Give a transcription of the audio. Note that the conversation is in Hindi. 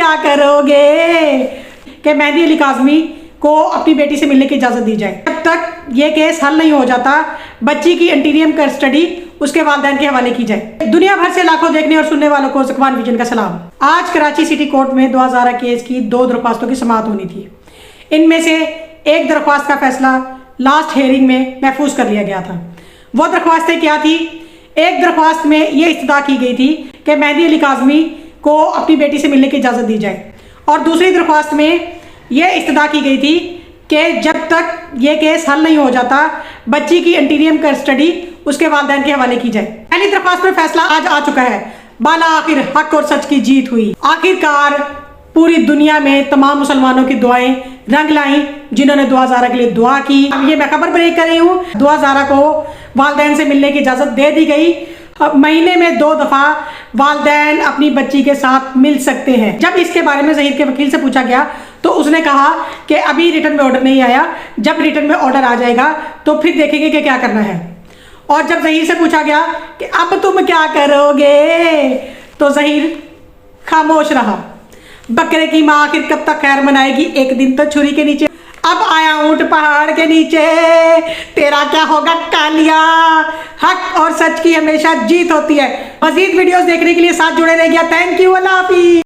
क्या करोगे कि मेहदी अली काज़मी को अपनी बेटी से मिलने की इजाज़त दी जाए। जब तक ये केस हल नहीं हो जाता, बच्ची की इंटीरियम कस्टडी उसके वालिदैन के हवाले की जाए। दुनिया भर से लाखों देखने और सुनने वालों को ज़ुबान विजन का सलाम। आज कराची सिटी कोर्ट में 2011 केस की 2 दरख्वास्तों की समाअत होनी थी। इनमें से एक दरख्वास्त का फैसला लास्ट हेयरिंग में महफूज कर लिया गया था। वो दरख्वास्तें क्या थी? एक दरख्वास्त में ये इस्तदा की गई थी कि मेहदी अली काज़मी को अपनी बेटी से मिलने की इजाज़त दी जाए, और दूसरी दरख्वास्त में यह इस्तदा की गई थी कि जब तक ये केस हल नहीं हो जाता, बच्ची की इंटीरियम कस्टडी उसके वालिदैन के हवाले की जाए। पहली दरख्वास्त पर फैसला आज आ चुका है। बाला आखिर हक और सच की जीत हुई। आखिरकार पूरी दुनिया में तमाम मुसलमानों की दुआएं रंग लाई, जिन्होंने दुआ ज़ारा के लिए दुआ की। ये मैं खबर ब्रेक कर रही हूँ, दुआ ज़ारा को वालिदैन से मिलने की इजाज़त दे दी गई। महीने में 2 दफ़ा वालिदैन अपनी बच्ची के साथ मिल सकते हैं। जब इसके बारे में ज़हीर के वकील से पूछा गया तो उसने कहा कि अभी रिटर्न में ऑर्डर नहीं आया, जब रिटर्न में ऑर्डर आ जाएगा तो फिर देखेंगे कि क्या करना है। और जब ज़हीर से पूछा गया कि अब तुम क्या करोगे, तो ज़हीर खामोश रहा। बकरे की माँ आखिर कब तक खैर मनाएगी, एक दिन तो छुरी के नीचे। अब आया ऊंट पहाड़ के नीचे, तेरा क्या होगा कालिया। हक और सच की हमेशा जीत होती है। मजीद वीडियोस देखने के लिए साथ जुड़े रहिए। थैंक यू, अल्लाह हाफिज़।